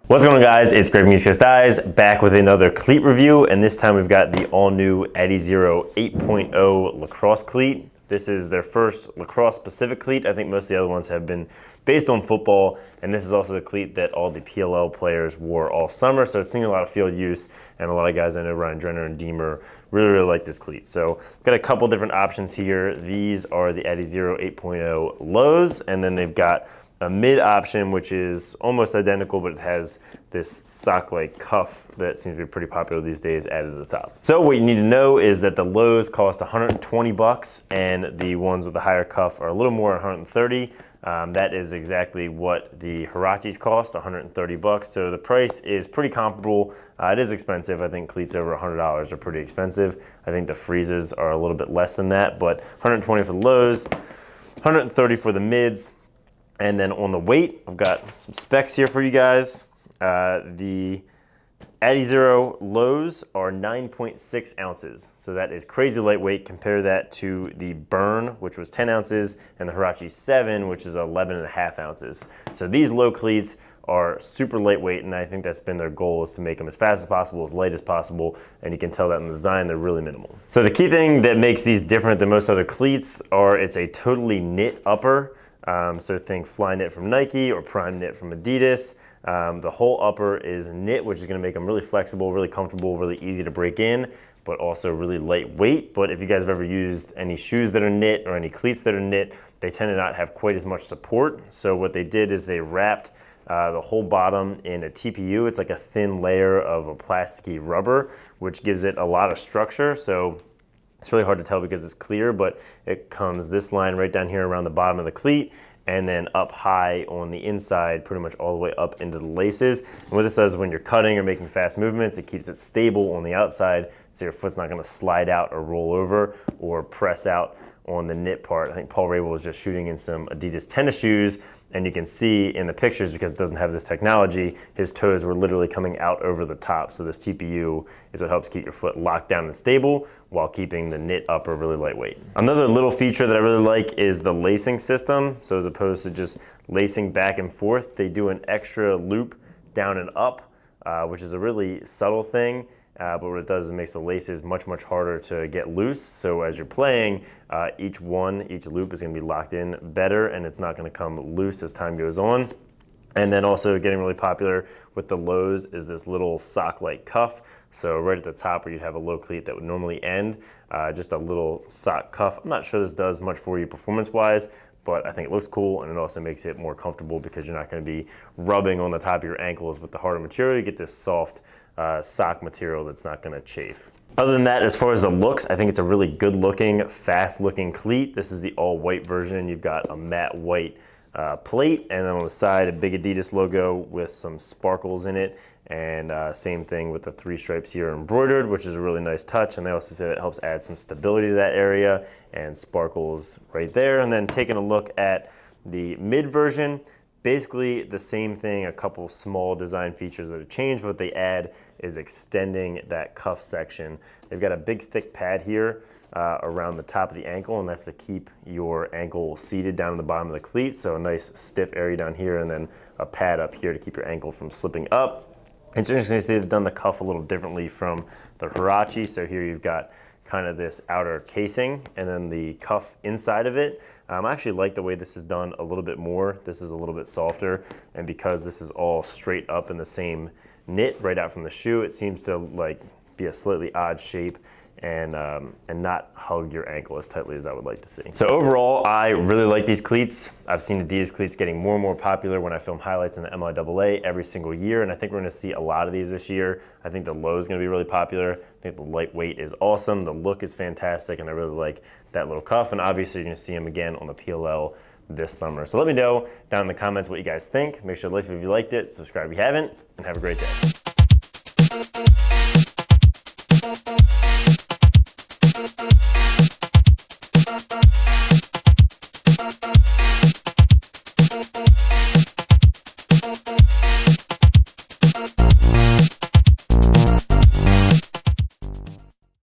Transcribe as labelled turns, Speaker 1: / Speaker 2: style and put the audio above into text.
Speaker 1: What's going on, guys? It's Greg from East Coast Eyes, back with another cleat review, and this time we've got the all-new AdiZero 8.0 Lacrosse cleat. This is their first Lacrosse specific cleat. I think most of the other ones have been based on football, and this is also the cleat that all the PLL players wore all summer, so it's seen a lot of field use, and a lot of guys I know, Ryan Drenner and Deemer, really like this cleat. So got a couple different options here. These are the AdiZero 8.0 lows, and then they've got a mid option, which is almost identical, but it has this sock-like cuff that seems to be pretty popular these days added to the top. So what you need to know is that the lows cost 120 bucks, and the ones with the higher cuff are a little more, 130. That is exactly what the Huaraches cost, 130 bucks. So the price is pretty comparable. It is expensive. I think cleats over $100 are pretty expensive. I think the freezes are a little bit less than that, but 120 for the lows, 130 for the mids. And then on the weight, I've got some specs here for you guys. The AdiZero lows are 9.6 ounces. So that is crazy lightweight. Compare that to the Burn, which was 10 ounces, and the Huarache 7, which is 11.5 ounces. So these low cleats are super lightweight, and I think that's been their goal, is to make them as fast as possible, as light as possible, and you can tell that in the design, they're really minimal. So the key thing that makes these different than most other cleats are it's a totally knit upper. So think Fly Knit from Nike or Prime Knit from Adidas. The whole upper is knit, which is going to make them really flexible, really comfortable, really easy to break in, but also really lightweight. But if you guys have ever used any shoes that are knit or any cleats that are knit, they tend to not have quite as much support. So what they did is they wrapped the whole bottom in a TPU. It's like a thin layer of a plasticky rubber, which gives it a lot of structure. So it's really hard to tell because it's clear, but it comes this line right down here around the bottom of the cleat, and then up high on the inside, pretty much all the way up into the laces. And what this does is when you're cutting or making fast movements, it keeps it stable on the outside, so your foot's not gonna slide out or roll over or press out on the knit part. I think Paul Rabel was just shooting in some Adidas tennis shoes, and you can see in the pictures, because it doesn't have this technology, his toes were literally coming out over the top. So this TPU is what helps keep your foot locked down and stable while keeping the knit upper really lightweight. Another little feature that I really like is the lacing system. So as opposed to just lacing back and forth, they do an extra loop down and up, which is a really subtle thing. But what it does is it makes the laces much harder to get loose. So as you're playing, each loop is going to be locked in better, and it's not going to come loose as time goes on. And then also getting really popular with the lows is this little sock-like cuff. So right at the top where you'd have a low cleat that would normally end, just a little sock cuff. I'm not sure this does much for you performance-wise, but I think it looks cool, and it also makes it more comfortable because you're not going to be rubbing on the top of your ankles with the harder material. You get this soft sock material that's not going to chafe. Other than that, as far as the looks, I think it's a really good looking, fast looking cleat. This is the all white version. You've got a matte white plate, and then on the side a big Adidas logo with some sparkles in it, and same thing with the 3 stripes here embroidered, which is a really nice touch. And they also say that it helps add some stability to that area, and sparkles right there. And then taking a look at the mid version, basically the same thing, a couple small design features that have changed. What they add is extending that cuff section. They've got a big thick pad here around the top of the ankle, and that's to keep your ankle seated down in the bottom of the cleat. So a nice stiff area down here, and then a pad up here to keep your ankle from slipping up. It's interesting to see they've done the cuff a little differently from the Huarache. So here you've got kind of this outer casing and then the cuff inside of it. I actually like the way this is done a little bit more. This is a little bit softer, and because this is all straight up in the same knit right out from the shoe, it seems to like be a slightly odd shape and not hug your ankle as tightly as I would like to see. So overall, I really like these cleats. I've seen Adidas cleats getting more and more popular when I film highlights in the MIAA every single year, and I think we're gonna see a lot of these this year. I think the low is gonna be really popular. I think the lightweight is awesome. The look is fantastic, and I really like that little cuff, and obviously you're gonna see them again on the PLL this summer. So let me know down in the comments what you guys think. Make sure to like if you liked it, subscribe if you haven't, and have a great day.